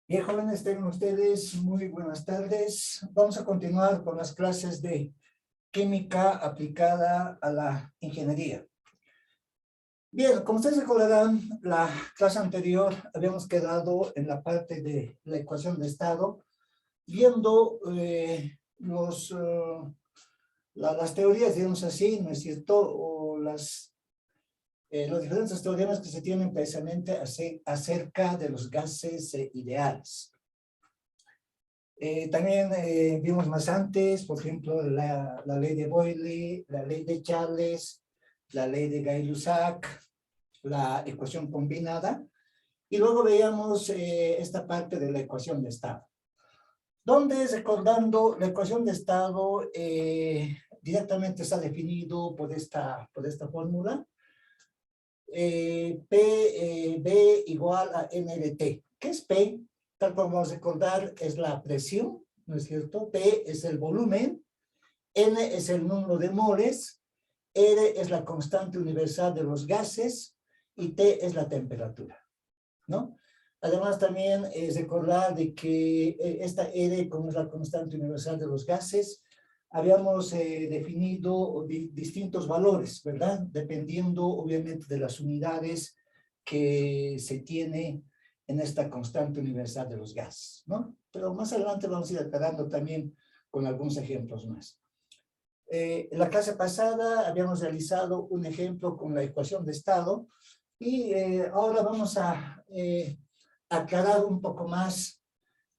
Bien, jóvenes, tengan ustedes muy buenas tardes. Vamos a continuar con las clases de química aplicada a la ingeniería. Bien, como ustedes recordarán, la clase anterior habíamos quedado en la parte de la ecuación de estado, viendo las teorías, digamos así, ¿no es cierto? O los diferentes teoremas que se tienen precisamente acerca de los gases ideales. También vimos más antes, por ejemplo, la ley de Boyle, la ley de Charles, la ley de Gay-Lussac, la ecuación combinada, y luego veíamos esta parte de la ecuación de estado, donde, recordando, la ecuación de estado directamente está definido por esta fórmula, B igual a N de T. ¿Qué es P? Tal como vamos a recordar, es la presión, ¿no es cierto? P es el volumen, N es el número de moles, R es la constante universal de los gases y T es la temperatura, ¿no? Además, también es recordar de que esta R, como es la constante universal de los gases, habíamos definido distintos valores, ¿verdad? Dependiendo, obviamente, de las unidades que se tiene en esta constante universal de los gases, ¿no? Pero más adelante vamos a ir aclarando también con algunos ejemplos más. En la clase pasada habíamos realizado un ejemplo con la ecuación de estado y ahora vamos a aclarar un poco más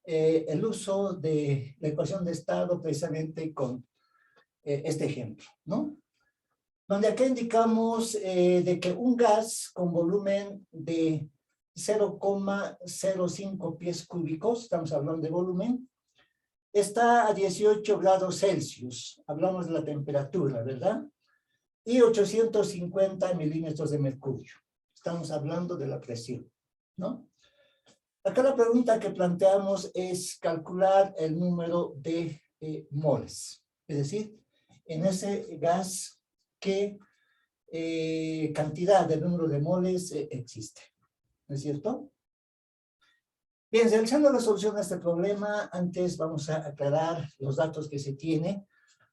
el uso de la ecuación de estado precisamente con este ejemplo, ¿no? Donde acá indicamos de que un gas con volumen de 0,05 pies cúbicos, estamos hablando de volumen, está a 18 grados Celsius, hablamos de la temperatura, ¿verdad? Y 850 milímetros de mercurio. Estamos hablando de la presión, ¿no? Acá la pregunta que planteamos es calcular el número de moles, es decir, en ese gas, ¿qué cantidad de número de moles existe? ¿No es cierto? Bien, realizando la solución a este problema, antes vamos a aclarar los datos que se tiene.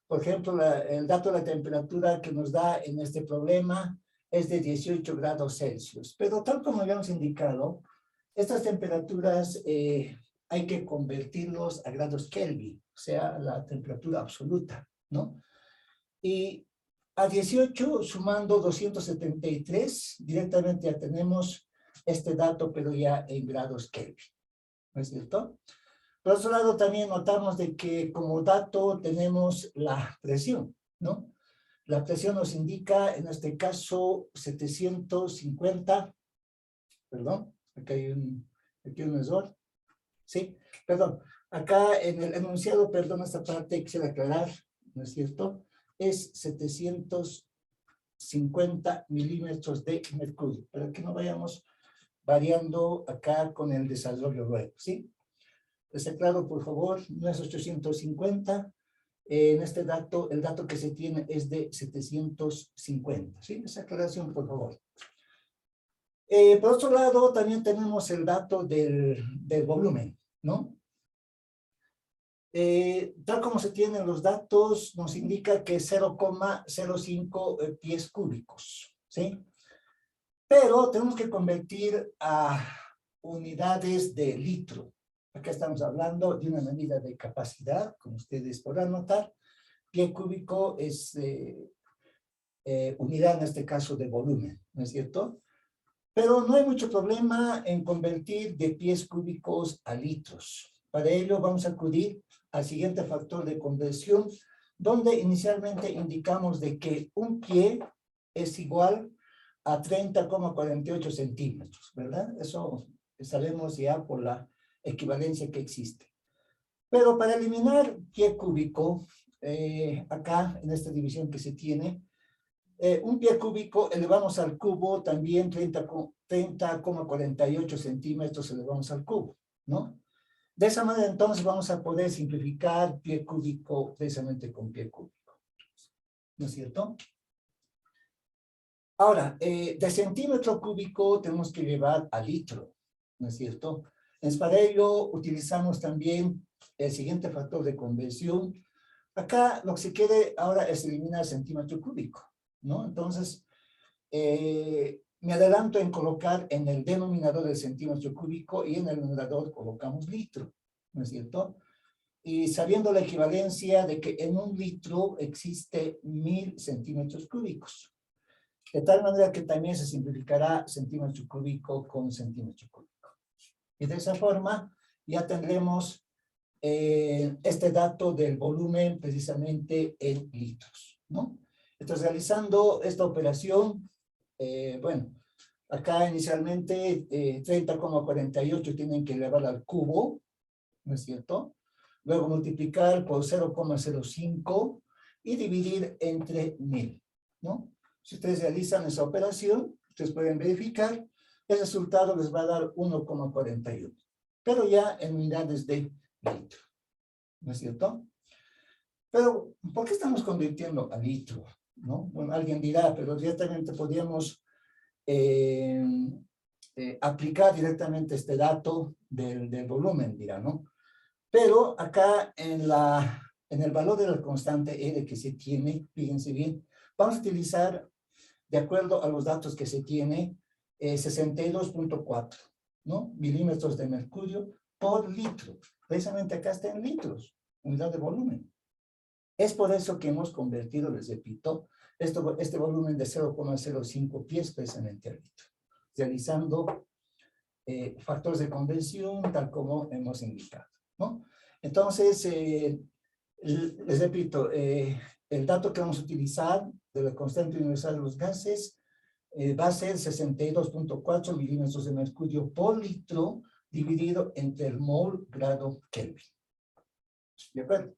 Por ejemplo, el dato de la temperatura que nos da en este problema es de 18 grados Celsius. Pero tal como habíamos indicado, estas temperaturas hay que convertirlos a grados Kelvin, o sea, la temperatura absoluta, ¿no? Y a 18 sumando 273, directamente ya tenemos este dato, pero ya en grados Kelvin, ¿no es cierto? Por otro lado, también notamos de que como dato tenemos la presión, ¿no? La presión nos indica, en este caso, 750, perdón, acá hay un error, sí, perdón, acá en el enunciado, perdón, esta parte quisiera aclarar, ¿no es cierto? Es 750 milímetros de mercurio, para que no vayamos variando acá con el desarrollo luego, ¿sí? Les aclaro, por favor, no es 850, en este dato, el dato que se tiene es de 750, ¿sí? Esa aclaración, por favor. Por otro lado, también tenemos el dato del volumen, ¿no? Tal como se tienen los datos, nos indica que 0,05 pies cúbicos, ¿sí? Pero tenemos que convertir a unidades de litro. Acá estamos hablando de una medida de capacidad, como ustedes podrán notar. Pie cúbico es unidad, en este caso, de volumen, ¿no es cierto? Pero no hay mucho problema en convertir de pies cúbicos a litros. Para ello vamos a acudir al siguiente factor de conversión, donde inicialmente indicamos de que un pie es igual a 30,48 centímetros, ¿verdad? Eso sabemos ya por la equivalencia que existe. Pero para eliminar pie cúbico, acá en esta división que se tiene, un pie cúbico elevamos al cubo también 30,48 centímetros elevamos al cubo, ¿no? De esa manera entonces vamos a poder simplificar pie cúbico precisamente con pie cúbico, ¿no es cierto? Ahora, de centímetro cúbico tenemos que llevar a litro, ¿no es cierto? Para ello utilizamos también el siguiente factor de conversión. Acá lo que se quiere ahora es eliminar centímetro cúbico, ¿no? Entonces, me adelanto en colocar en el denominador el centímetro cúbico y en el numerador colocamos litro, ¿no es cierto? Y sabiendo la equivalencia de que en un litro existe 1000 centímetros cúbicos. De tal manera que también se simplificará centímetro cúbico con centímetro cúbico. Y de esa forma ya tendremos este dato del volumen precisamente en litros, ¿no? Entonces, realizando esta operación, bueno, acá inicialmente 30,48 tienen que elevar al cubo, ¿no es cierto? Luego multiplicar por 0,05 y dividir entre 1000, ¿no? Si ustedes realizan esa operación, ustedes pueden verificar, el resultado les va a dar 1,41, pero ya en unidades de litro, ¿no es cierto? Pero, ¿por qué estamos convirtiendo a litro? ¿No? Bueno, alguien dirá, pero directamente podríamos aplicar directamente este dato del volumen, dirá, ¿no? Pero acá en el valor de la constante R que se tiene, fíjense bien, vamos a utilizar, de acuerdo a los datos que se tiene, 62.4, ¿no? Milímetros de mercurio por litro. Precisamente acá está en litros, unidad de volumen. Es por eso que hemos convertido, les repito, este volumen de 0,05 pies precisamente al litro, realizando factores de conversión tal como hemos indicado, ¿no? Entonces, les repito, el dato que vamos a utilizar de la constante universal de los gases va a ser 62.4 milímetros de mercurio por litro dividido entre el mol grado Kelvin. ¿De acuerdo?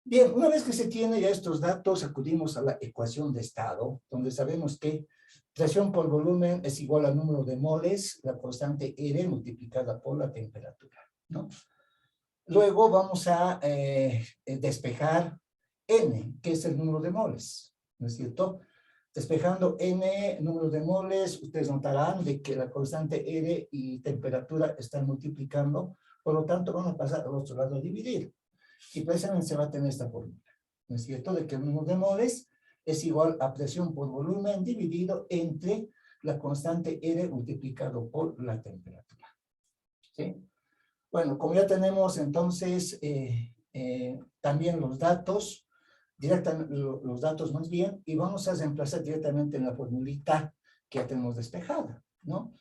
Bien, una vez que se tiene ya estos datos, acudimos a la ecuación de estado, donde sabemos que presión por volumen es igual al número de moles, la constante R multiplicada por la temperatura, ¿no? Luego vamos a despejar N, que es el número de moles, ¿no es cierto? Despejando N, número de moles, ustedes notarán de que la constante R y temperatura están multiplicando, por lo tanto van a pasar al otro lado a dividir. Y precisamente se va a tener esta fórmula, ¿no es cierto? De que el número de moles es igual a presión por volumen dividido entre la constante R multiplicado por la temperatura. ¿Sí? Bueno, como ya tenemos entonces también los datos, los datos más bien, y vamos a reemplazar directamente en la formulita que ya tenemos despejada, ¿no?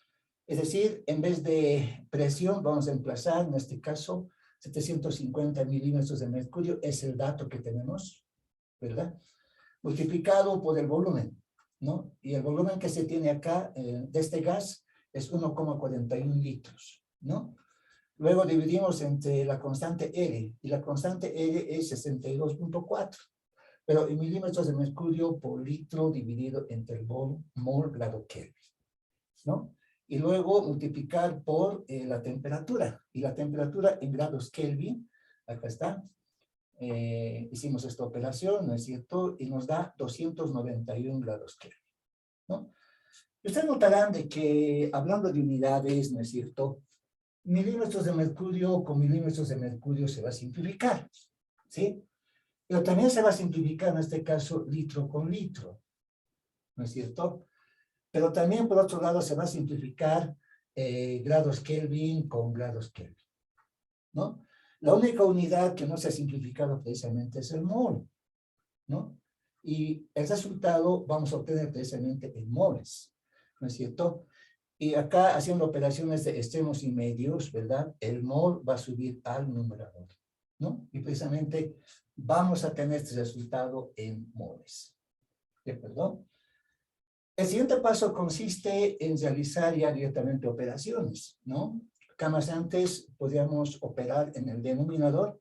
Es decir, en vez de presión, vamos a emplazar, en este caso, 750 milímetros de mercurio, es el dato que tenemos, ¿verdad? Multiplicado por el volumen, ¿no? Y el volumen que se tiene acá de este gas es 1,41 litros, ¿no? Luego dividimos entre la constante R, y la constante R es 62.4, pero en milímetros de mercurio por litro dividido entre el mol grado Kelvin, ¿no? Y luego multiplicar por la temperatura, y la temperatura en grados Kelvin, acá está, hicimos esta operación, ¿no es cierto? Y nos da 291 grados Kelvin, ¿no? Ustedes notarán de que, hablando de unidades, ¿no es cierto?, milímetros de mercurio con milímetros de mercurio se va a simplificar, ¿sí? Pero también se va a simplificar, en este caso, litro con litro, ¿no es cierto? Pero también, por otro lado, se va a simplificar grados Kelvin con grados Kelvin, ¿no? La única unidad que no se ha simplificado precisamente es el mol, ¿no? Y el resultado vamos a obtener precisamente en moles, ¿no es cierto? Y acá, haciendo operaciones de extremos y medios, ¿verdad? El mol va a subir al numerador, ¿no? Y precisamente vamos a tener este resultado en moles. ¿De acuerdo? El siguiente paso consiste en realizar ya directamente operaciones, ¿no? Acá más antes podríamos operar en el denominador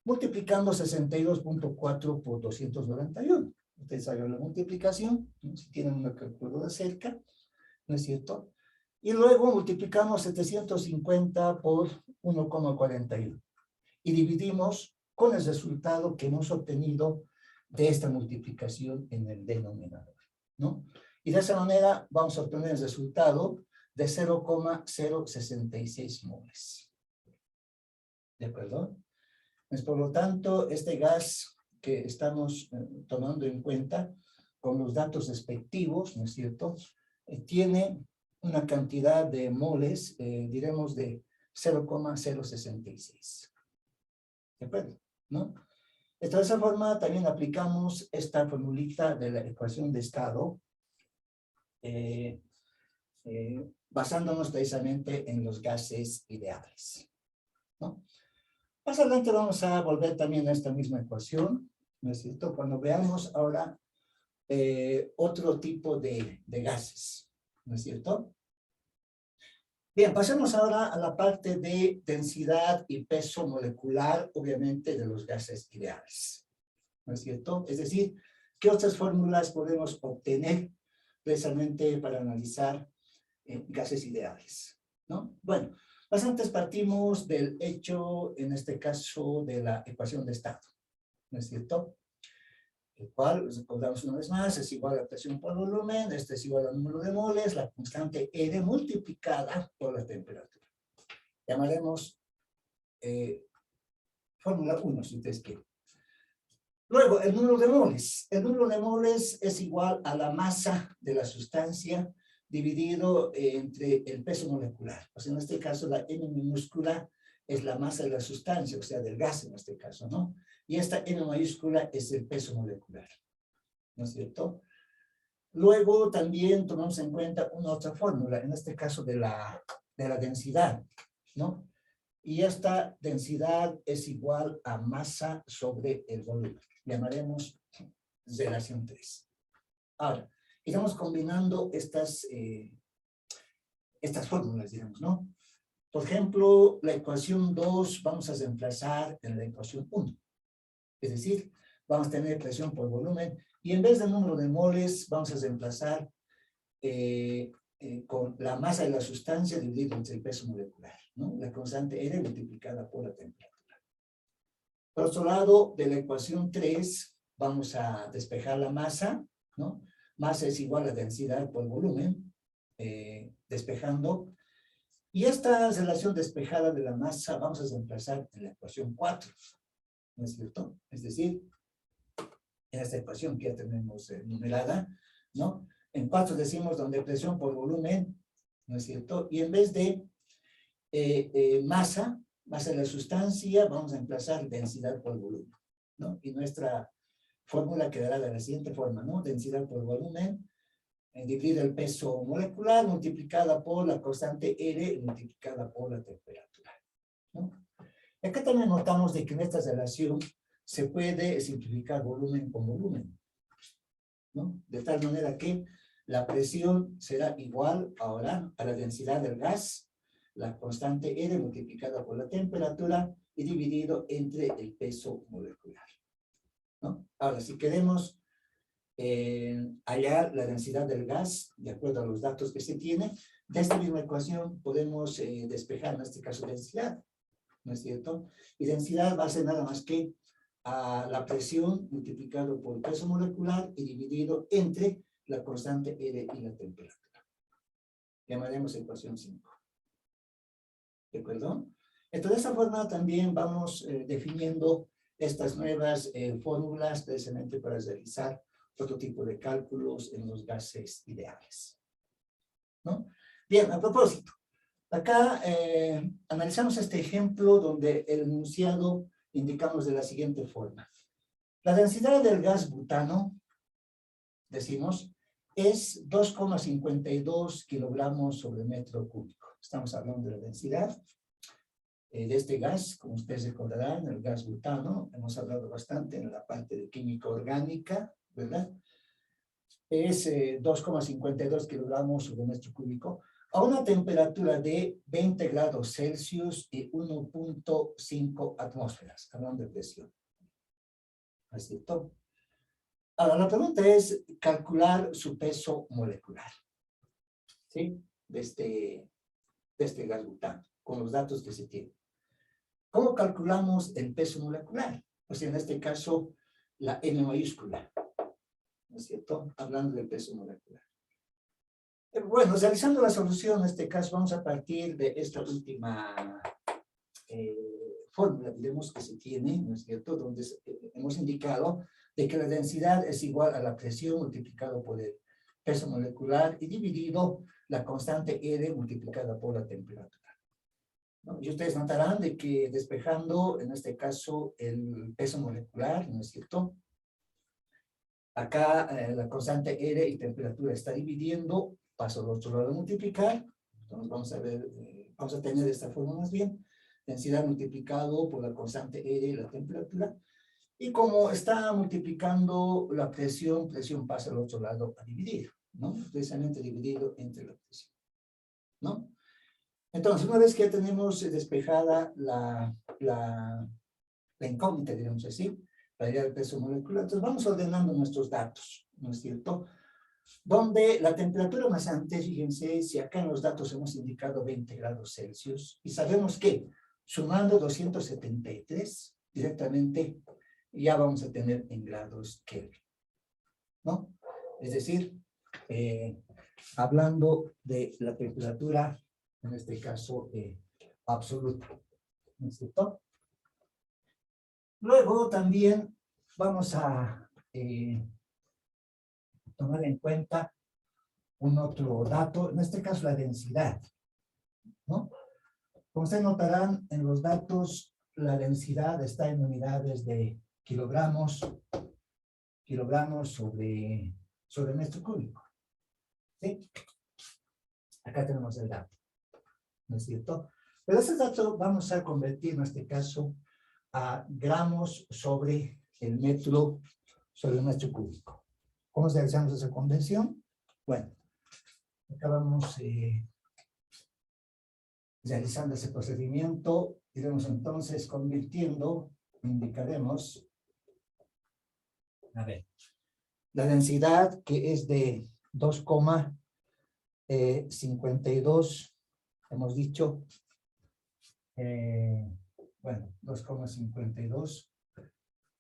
multiplicando 62.4 por 291. Ustedes hagan la multiplicación, ¿no? Si tienen una calculadora cerca, ¿no es cierto? Y luego multiplicamos 750 por 1,41 y dividimos con el resultado que hemos obtenido de esta multiplicación en el denominador, ¿no? Y de esa manera vamos a obtener el resultado de 0,066 moles. ¿De acuerdo? Pues, por lo tanto, este gas que estamos tomando en cuenta con los datos respectivos, ¿no es cierto?, tiene una cantidad de moles, diremos, de 0,066. ¿De acuerdo? ¿No? De esa forma también aplicamos esta formulita de la ecuación de estado, basándonos precisamente en los gases ideales, ¿no? Más adelante vamos a volver también a esta misma ecuación, ¿no es cierto?, cuando veamos ahora otro tipo de gases, ¿no es cierto? Bien, pasemos ahora a la parte de densidad y peso molecular, obviamente, de los gases ideales, ¿no es cierto? Es decir, ¿qué otras fórmulas podemos obtener precisamente para analizar gases ideales, ¿no? Bueno, pues antes partimos del hecho, en este caso, de la ecuación de estado, ¿no es cierto?, el cual, recordamos una vez más, es igual a presión por volumen, este es igual al número de moles, la constante R multiplicada por la temperatura. Llamaremos fórmula 1, si ustedes quieren. Luego, el número de moles. El número de moles es igual a la masa de la sustancia dividido entre el peso molecular. O sea, en este caso, la M minúscula es la masa de la sustancia, o sea, del gas en este caso, ¿no? Y esta M mayúscula es el peso molecular, ¿no es cierto? Luego también tomamos en cuenta una otra fórmula, en este caso de la densidad, ¿no? Y esta densidad es igual a masa sobre el volumen. Llamaremos relación 3. Ahora, estamos combinando estas fórmulas, digamos, ¿no? Por ejemplo, la ecuación 2 vamos a reemplazar en la ecuación 1. Es decir, vamos a tener presión por volumen y en vez del número de moles vamos a reemplazar con la masa de la sustancia dividido entre el peso molecular, ¿no? La constante R multiplicada por la temperatura. Por otro lado, de la ecuación 3 vamos a despejar la masa, ¿no? Masa es igual a densidad por volumen, despejando. Y esta relación despejada de la masa vamos a reemplazar en la ecuación 4, ¿no es cierto? Es decir, en esta ecuación que ya tenemos numerada, ¿no? En 4 decimos donde presión por volumen, ¿no es cierto? Y en vez de masa de la sustancia, vamos a emplazar densidad por volumen, ¿no? Y nuestra fórmula quedará de la siguiente forma, ¿no? Densidad por volumen, dividido el peso molecular, multiplicada por la constante R, multiplicada por la temperatura, ¿no? Acá también notamos de que en esta relación se puede simplificar volumen con volumen, ¿no? De tal manera que la presión será igual ahora a la densidad del gas, la constante R multiplicada por la temperatura y dividido entre el peso molecular, ¿no? Ahora, si queremos hallar la densidad del gas, de acuerdo a los datos que se tiene, de esta misma ecuación podemos despejar, en este caso, densidad, ¿no es cierto? Y densidad va a ser nada más que la presión multiplicado por el peso molecular y dividido entre la constante R y la temperatura. Llamaremos ecuación 5. ¿De acuerdo? Entonces, de esta forma también vamos definiendo estas nuevas fórmulas precisamente para realizar otro tipo de cálculos en los gases ideales, ¿no? Bien, a propósito, acá analizamos este ejemplo donde el enunciado indicamos de la siguiente forma. La densidad del gas butano, decimos, es 2,52 kilogramos sobre metro cúbico. Estamos hablando de la densidad de este gas, como ustedes recordarán, el gas butano, hemos hablado bastante en la parte de química orgánica, ¿verdad? Es 2,52 kilogramos sobre metro cúbico a una temperatura de 20 grados Celsius y 1.5 atmósferas, hablando de presión. ¿No es cierto? Ahora, la pregunta es calcular su peso molecular, ¿sí? De este gas butano, con los datos que se tienen. ¿Cómo calculamos el peso molecular? Pues en este caso, la M mayúscula, ¿no es cierto? Hablando del peso molecular. Bueno, realizando la solución, en este caso vamos a partir de esta última fórmula, digamos, que se tiene, ¿no es cierto?, donde hemos indicado de que la densidad es igual a la presión multiplicado por el peso molecular y dividido la constante R multiplicada por la temperatura, ¿no? Y ustedes notarán de que despejando, en este caso, el peso molecular, ¿no es cierto?, acá la constante R y temperatura está dividiendo, paso al otro lado a multiplicar, entonces vamos a ver, vamos a tener esta forma más bien, densidad multiplicado por la constante R y la temperatura, y como está multiplicando la presión, presión pasa al otro lado a dividir, ¿no? Precisamente dividido entre la presión, ¿no? Entonces, una vez que ya tenemos despejada la incógnita, digamos así, la idea del peso molecular, entonces vamos ordenando nuestros datos, ¿no es cierto? Donde la temperatura más antes, fíjense, si acá en los datos hemos indicado 20 grados Celsius, y sabemos que sumando 273, directamente ya vamos a tener en grados Kelvin, ¿no? Es decir, hablando de la temperatura, en este caso, absoluta, ¿no es cierto? Luego también vamos a tomar en cuenta un otro dato, en este caso la densidad, ¿no? Como ustedes notarán, en los datos la densidad está en unidades de kilogramos sobre metro cúbico, ¿sí? Acá tenemos el dato, ¿no es cierto? Pero ese dato vamos a convertir en este caso a gramos sobre el metro cúbico. ¿Cómo realizamos esa conversión? Bueno, acá vamos realizando ese procedimiento, iremos entonces convirtiendo, indicaremos, a ver, la densidad que es de 2,52, hemos dicho, bueno, 2,52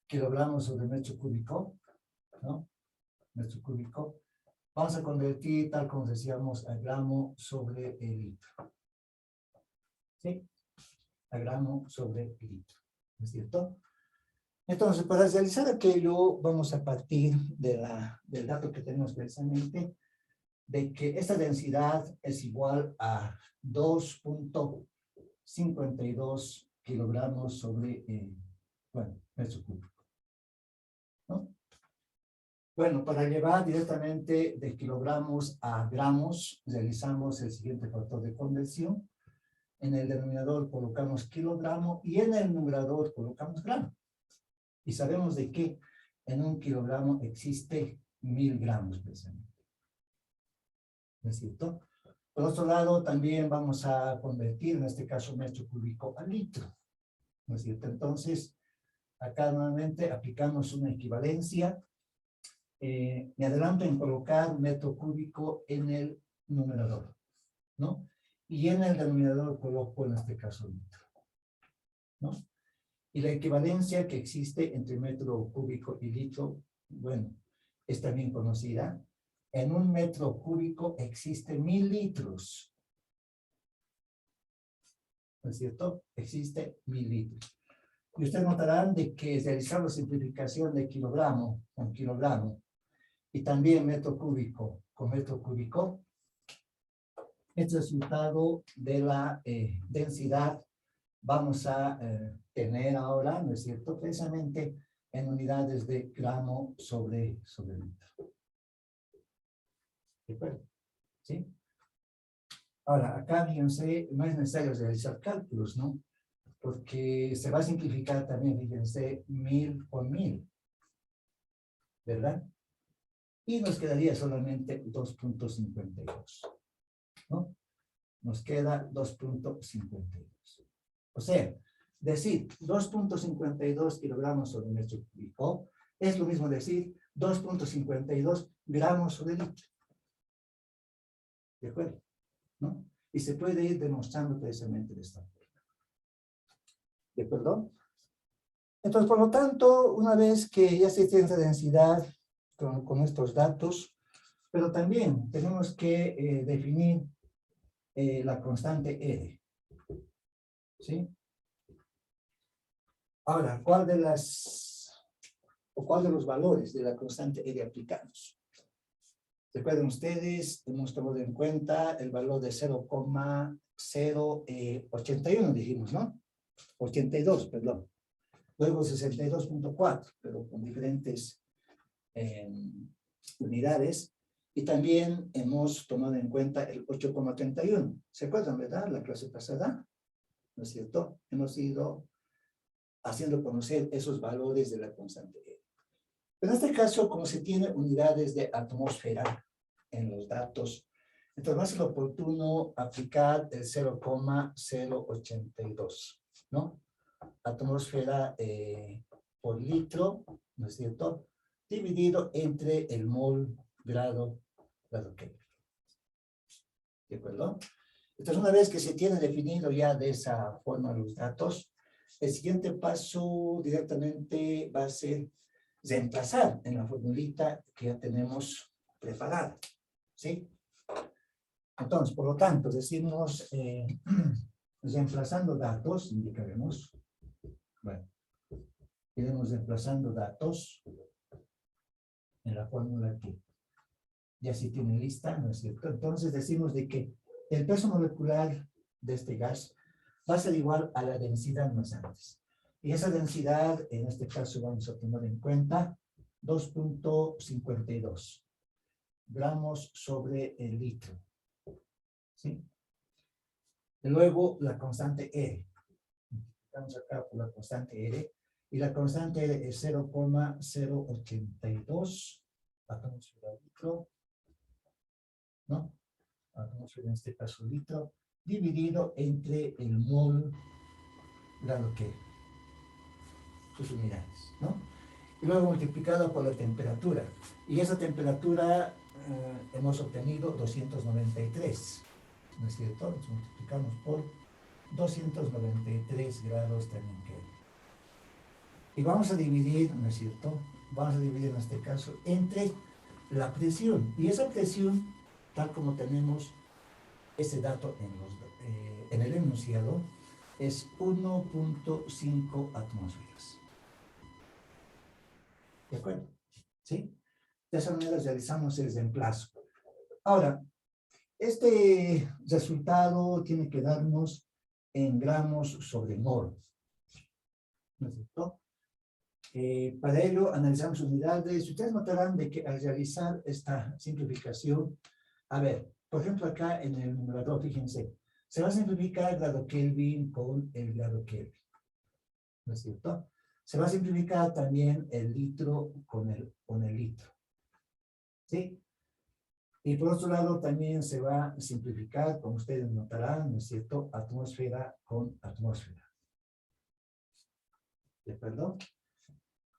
kilogramos sobre metro cúbico, ¿no? Metro cúbico. Vamos a convertir, tal como decíamos, a gramo sobre el litro. ¿Sí? A gramo sobre el litro. ¿No es cierto? Entonces, para realizar aquello, vamos a partir de del dato que tenemos precisamente, de que esta densidad es igual a 2,52 kilogramos sobre, bueno, metro cúbico, ¿no? Bueno, para llevar directamente de kilogramos a gramos, realizamos el siguiente factor de conversión. En el denominador colocamos kilogramo y en el numerador colocamos gramo. Y sabemos de que en un kilogramo existe 1000 gramos precisamente. ¿No es cierto? Por otro lado, también vamos a convertir, en este caso, metro cúbico a litro. ¿No es cierto? Entonces, acá nuevamente aplicamos una equivalencia. Me adelanto en colocar metro cúbico en el numerador, ¿no? Y en el denominador coloco, en este caso, litro, ¿no? Y la equivalencia que existe entre metro cúbico y litro, bueno, es también conocida. En un metro cúbico existe 1000 litros. ¿No es cierto? Existe 1000 litros. Y ustedes notarán de que realizar la simplificación de kilogramo con kilogramo y también metro cúbico con metro cúbico, el resultado de la densidad vamos a tener ahora, ¿no es cierto?, precisamente en unidades de gramo sobre litro. ¿De acuerdo? ¿Sí? Ahora, acá, fíjense, no es necesario realizar cálculos, ¿no? Porque se va a simplificar también, fíjense, 1000 con 1000, ¿verdad? Y nos quedaría solamente 2,52, ¿no? Nos queda 2,52. O sea, decir 2,52 kilogramos sobre metro cúbico es lo mismo decir 2,52 gramos sobre litro. ¿De acuerdo? ¿No? Y se puede ir demostrando precisamente de esta forma. ¿De acuerdo? Entonces, por lo tanto, una vez que ya se tiene esta densidad con estos datos, Pero también tenemos que definir la constante R. ¿Sí? Ahora, ¿cuál de los valores de la constante R aplicamos? Recuerden ustedes, hemos tomado en cuenta el valor de 0,081, dijimos, ¿no? 82, perdón. Luego 62.4, pero con diferentes unidades. Y también hemos tomado en cuenta el 8,31. ¿Se acuerdan, verdad? La clase pasada, ¿no es cierto? Hemos ido haciendo conocer esos valores de la constante R. En este caso, como se tiene unidades de atmósfera en los datos, entonces va a ser oportuno aplicar el 0,082, ¿no? Atmósfera por litro, ¿no es cierto? Dividido entre el mol grado Kelvin. ¿De acuerdo? Entonces, una vez que se tiene definido ya de esa forma los datos, el siguiente paso directamente va a ser reemplazar en la formulita que ya tenemos preparada. ¿Sí? Entonces, por lo tanto, decimos reemplazando datos, indicaremos. Bueno, iremos reemplazando datos en la fórmula que ya se tiene lista, ¿no es cierto? Entonces decimos de que el peso molecular de este gas va a ser igual a la densidad más antes. Y esa densidad, en este caso vamos a tomar en cuenta 2.52 gramos sobre el litro. ¿Sí? Y luego la constante R. Estamos acá por la constante R. Y la constante R es 0,082 atmósfera litro, ¿no? Atmósfera en este caso litro, dividido entre el mol grado Kelvin, sus unidades, ¿no? Y luego multiplicado por la temperatura. Y esa temperatura hemos obtenido 293, ¿no es cierto? Entonces multiplicamos por 293 grados también Kelvin. Y vamos a dividir, ¿no es cierto? Vamos a dividir en este caso entre la presión. Y esa presión, tal como tenemos ese dato en el enunciado, es 1.5 atmósferas. ¿De acuerdo? ¿Sí? De esa manera realizamos el reemplazo. Ahora, este resultado tiene que darnos en gramos sobre mol. ¿No es cierto? Para ello analizamos unidades. Ustedes notarán de que al realizar esta simplificación, a ver, por ejemplo acá en el numerador, fíjense, se va a simplificar el grado Kelvin con el grado Kelvin, ¿no es cierto? Se va a simplificar también el litro con el litro, ¿sí? Y por otro lado también se va a simplificar, como ustedes notarán, ¿no es cierto?, atmósfera con atmósfera. ¿De acuerdo?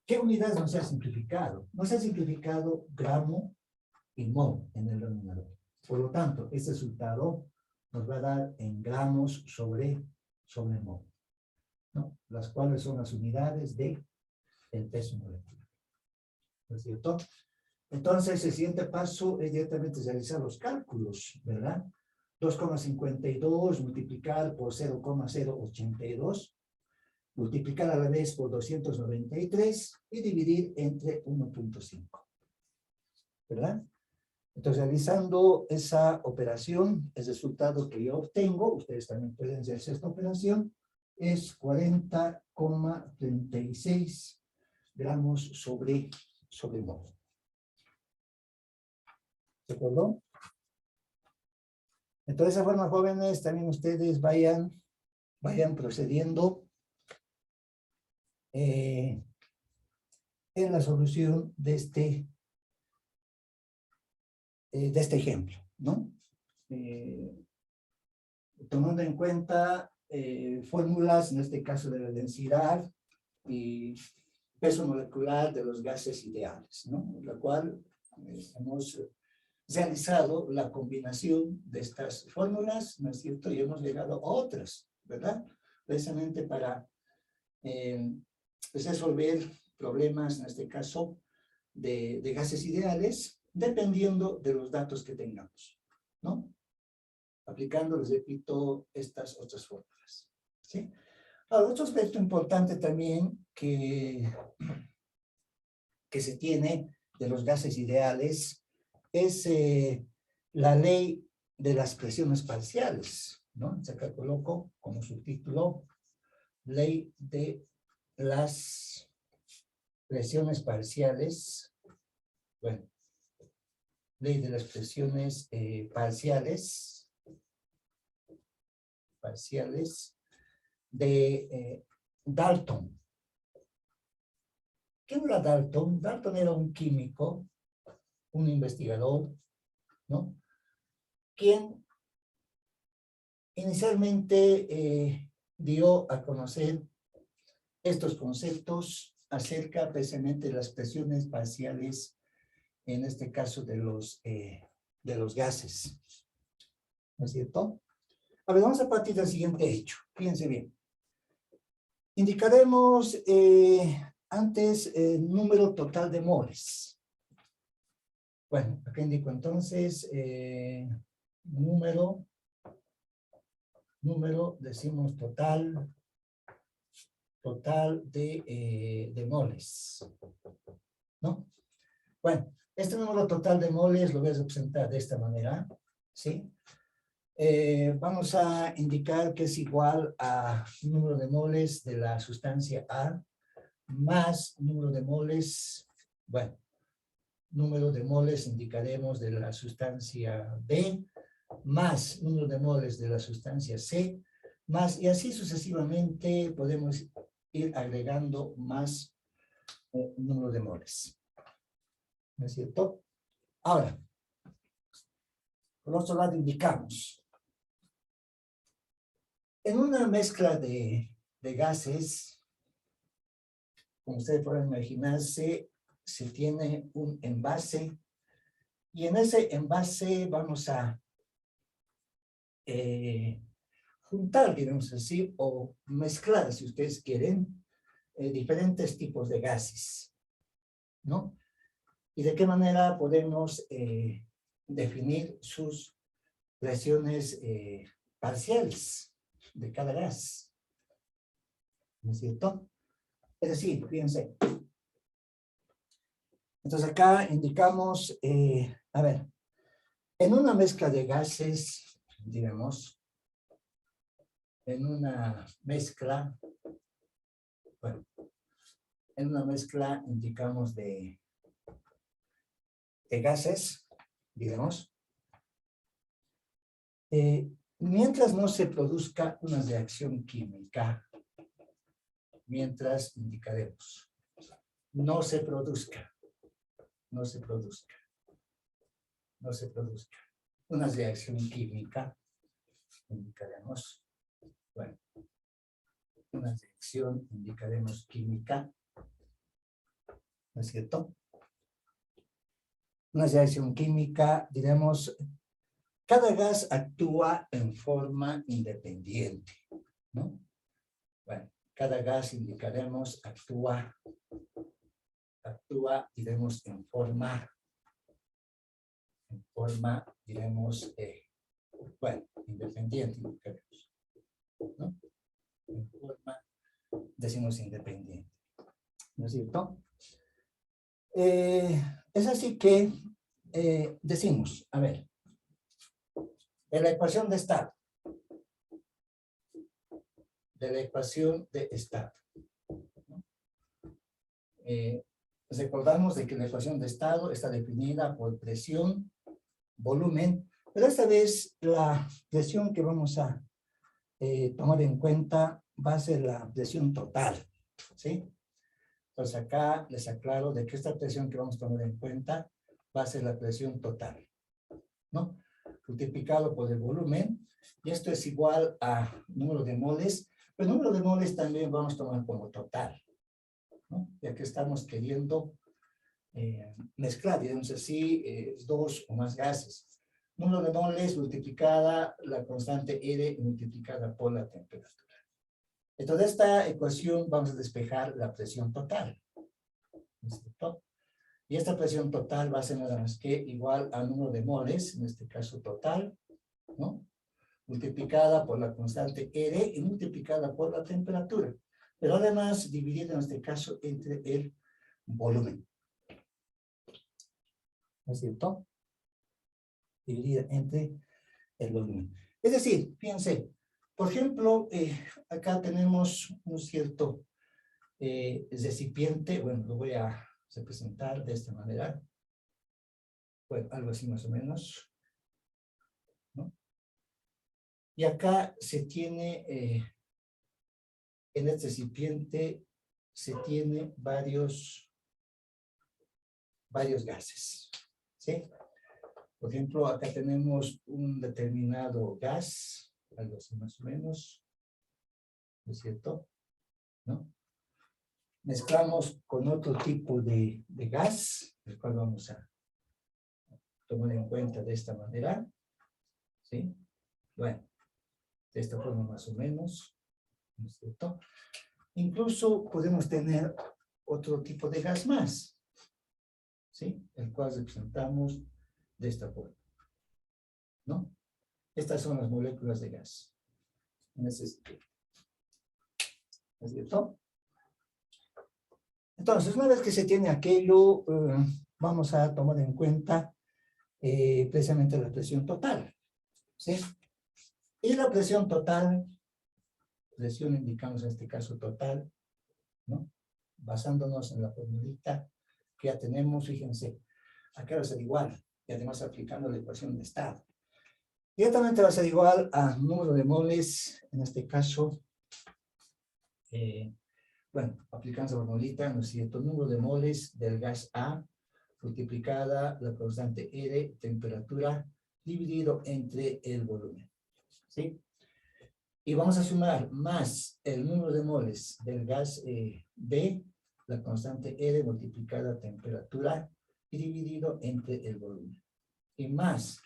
¿Qué unidades no se ha simplificado? No se ha simplificado gramo y mol en el denominador. Por lo tanto, este resultado nos va a dar en gramos sobre mol, ¿no? Las cuales son las unidades de el peso molecular. ¿No es cierto? Entonces, el siguiente paso es directamente realizar los cálculos, ¿verdad? 2,52 multiplicar por 0,082, multiplicar a la vez por 293 y dividir entre 1.5, ¿verdad? Entonces, realizando esa operación, el resultado que yo obtengo, ustedes también pueden hacer esta operación, es 40,36 gramos sobre mol. ¿De acuerdo? Entonces, de esa forma, jóvenes, también ustedes vayan procediendo en la solución de este ejemplo, ¿no? Tomando en cuenta fórmulas, en este caso de la densidad y peso molecular de los gases ideales, ¿no? La cual hemos realizado la combinación de estas fórmulas, ¿no es cierto? Y hemos llegado a otras, ¿verdad? Precisamente para resolver problemas, en este caso, de gases ideales, dependiendo de los datos que tengamos, ¿no? Aplicando, les repito, estas otras fórmulas, ¿sí? Ahora, otro aspecto importante también que se tiene de los gases ideales es la ley de las presiones parciales, ¿no? Acá coloco como subtítulo ley de las presiones parciales, bueno, ley de las presiones parciales de Dalton. ¿Quién era Dalton? Dalton era un químico, un investigador, ¿no? Quien inicialmente dio a conocer estos conceptos acerca precisamente de las presiones parciales, en este caso de los gases, ¿no es cierto? A ver, vamos a partir del siguiente hecho. Fíjense bien. Indicaremos antes el número total de moles. Bueno, acá indico entonces número, decimos total de moles, ¿no? Bueno, este número total de moles lo voy a representar de esta manera, ¿sí? Vamos a indicar que es igual a número de moles de la sustancia A más número de moles, bueno, número de moles indicaremos de la sustancia B, más número de moles de la sustancia C, más, y así sucesivamente podemos ir agregando más número de moles. ¿No es cierto? Ahora, por otro lado indicamos, en una mezcla de gases, como ustedes pueden imaginarse, se tiene un envase, y en ese envase vamos a juntar, digamos así, o mezclar, si ustedes quieren, diferentes tipos de gases, ¿no? ¿Y de qué manera podemos definir sus presiones parciales de cada gas? ¿No es cierto? Es decir, fíjense. Entonces acá indicamos, a ver, en una mezcla de gases, digamos, en una mezcla, bueno, en una mezcla indicamos de gases, digamos, mientras no se produzca una reacción química, mientras indicaremos, no se produzca una reacción química, indicaremos, bueno, una reacción, indicaremos química, ¿no es cierto? Una reacción química, diremos, cada gas actúa en forma independiente, ¿no? Bueno, cada gas indicaremos actúa, diremos, en forma, diremos, bueno, independiente, indicaremos, ¿no? En forma, decimos independiente, ¿no es cierto? Es así que decimos, a ver, de la ecuación de estado, ¿no? Recordamos de que la ecuación de estado está definida por presión, volumen, pero esta vez la presión que vamos a tomar en cuenta va a ser la presión total, ¿sí? Entonces acá les aclaro de que esta presión que vamos a tomar en cuenta va a ser la presión total, ¿no? Multiplicado por el volumen, y esto es igual a número de moles, pero el número de moles también vamos a tomar como total, ¿no? Ya que estamos queriendo mezclar, digamos así, dos o más gases. Número de moles multiplicada la constante R multiplicada por la temperatura. Entonces, de esta ecuación vamos a despejar la presión total, ¿no es cierto? Y esta presión total va a ser nada más que igual al número de moles, en este caso total, ¿no? Multiplicada por la constante R y multiplicada por la temperatura. Pero además dividida en este caso entre el volumen. ¿No es cierto? Dividida entre el volumen. Es decir, fíjense, por ejemplo, acá tenemos un cierto recipiente, bueno, lo voy a representar de esta manera. Bueno, algo así más o menos, ¿no? Y acá se tiene, en este recipiente, se tiene varios gases, ¿sí? Por ejemplo, acá tenemos un determinado gas, algo así más o menos, ¿no es cierto? ¿No? Mezclamos con otro tipo de gas, el cual vamos a tomar en cuenta de esta manera, ¿sí? Bueno, de esta forma más o menos, ¿no es cierto? Incluso podemos tener otro tipo de gas más, ¿sí? El cual representamos de esta forma, ¿no? Estas son las moléculas de gas. En ese sentido. ¿No es cierto? Entonces, una vez que se tiene aquello, vamos a tomar en cuenta precisamente la presión total, ¿sí? Y la presión total, presión indicamos en este caso total, ¿no? Basándonos en la formulita que ya tenemos, fíjense, acá va a ser igual, y además aplicando la ecuación de estado. Directamente va a ser igual a número de moles, en este caso, bueno, aplicando la formulita, ¿no es cierto? Número de moles del gas A, multiplicada la constante R, temperatura, dividido entre el volumen, ¿sí? Y vamos a sumar más el número de moles del gas B, la constante R multiplicada temperatura y dividido entre el volumen. Y más,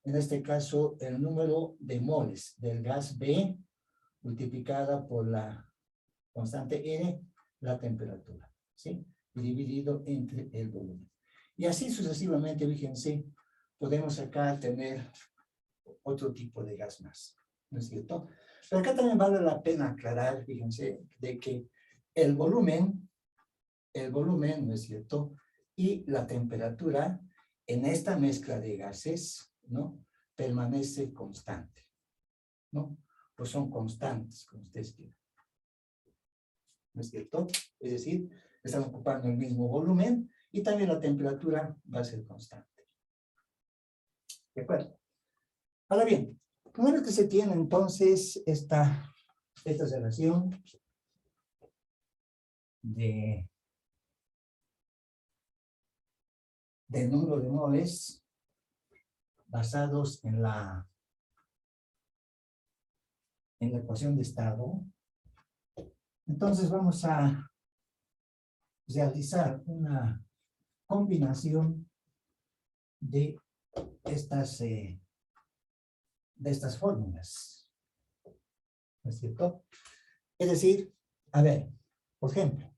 en este caso, el número de moles del gas B multiplicada por la constante R, la temperatura, ¿sí? Y dividido entre el volumen. Y así sucesivamente, fíjense, podemos acá tener otro tipo de gas más, ¿no es cierto? Pero acá también vale la pena aclarar, fíjense, de que el volumen, ¿no es cierto? Y la temperatura en esta mezcla de gases, ¿no? Permanece constante, ¿no? Pues son constantes, como ustedes quieran. ¿No es cierto? Es decir, están ocupando el mismo volumen y también la temperatura va a ser constante. ¿De acuerdo? Ahora bien, una vez que se tiene entonces esta relación de número de moles basados en la ecuación de estado, entonces vamos a realizar una combinación de estas fórmulas, ¿no es cierto? Es decir, a ver, por ejemplo,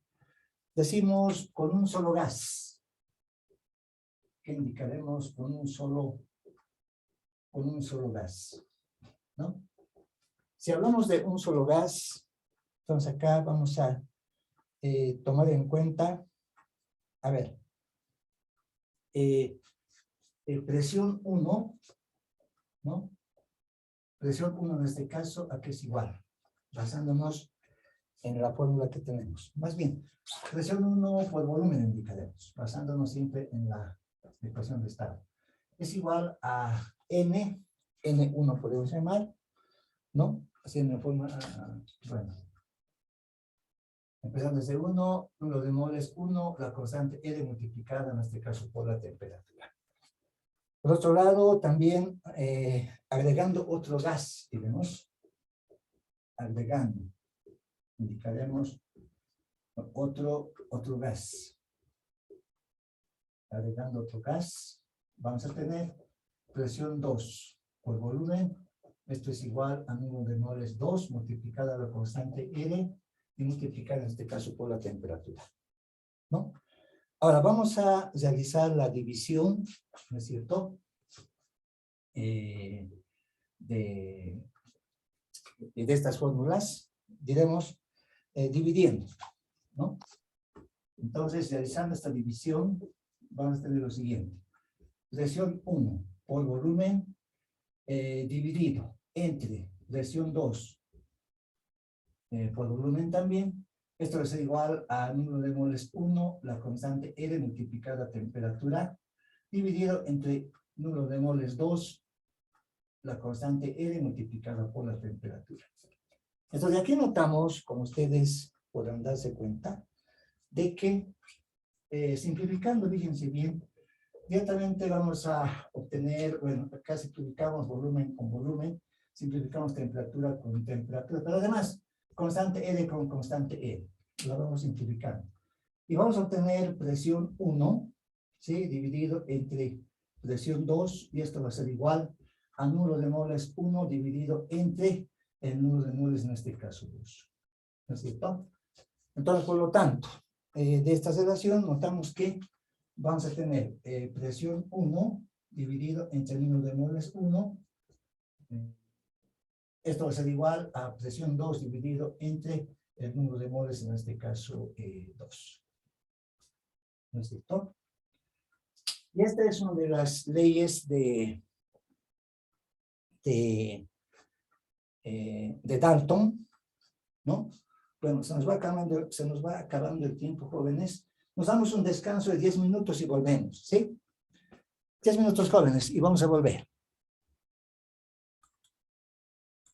decimos con un solo gas, que indicaremos con un solo gas, ¿no? Si hablamos de un solo gas, entonces acá vamos a tomar en cuenta, a ver, presión 1, ¿no? Presión 1 en este caso, aquí es igual, basándonos en la fórmula que tenemos. Más bien, presión 1 por volumen indicaremos, basándonos siempre en la ecuación de estado. Es igual a N1 podemos llamar, ¿no? Así en la forma, bueno. Empezando desde 1, número de moles 1, la constante R multiplicada en este caso por la temperatura. Por otro lado, también agregando otro gas, digamos, agregando, indicaremos otro gas. Agregando otro gas, vamos a tener presión 2 por volumen. Esto es igual a número de moles 2 multiplicada la constante R y multiplicada en este caso por la temperatura, ¿no? Ahora vamos a realizar la división, ¿no es cierto? De estas fórmulas, diremos, dividiendo, ¿no? Entonces, realizando esta división, vamos a tener lo siguiente. Presión 1 por volumen dividido entre presión 2 por volumen también. Esto va a ser igual a número de moles 1, la constante R multiplicada a temperatura, dividido entre número de moles 2, la constante R multiplicada por la temperatura. Entonces, aquí notamos, como ustedes podrán darse cuenta, de que simplificando, fíjense bien, directamente vamos a obtener, bueno, acá simplificamos volumen con volumen, simplificamos temperatura con temperatura, pero además, constante R con constante R, lo vamos simplificando. Y vamos a obtener presión 1, ¿sí? Dividido entre presión 2, y esto va a ser igual a número de moles 1 dividido entre el número de moles, en este caso 2. ¿No es cierto? Entonces, por lo tanto, de esta relación notamos que vamos a tener presión 1 dividido entre el número de moles 1. Esto va a ser igual a presión 2 dividido entre el número de moles, en este caso 2. ¿No es cierto? Y esta es una de las leyes de Dalton, ¿no? Bueno, se nos va acabando el tiempo, jóvenes. Nos damos un descanso de 10 minutos y volvemos, ¿sí? 10 minutos, jóvenes, y vamos a volver.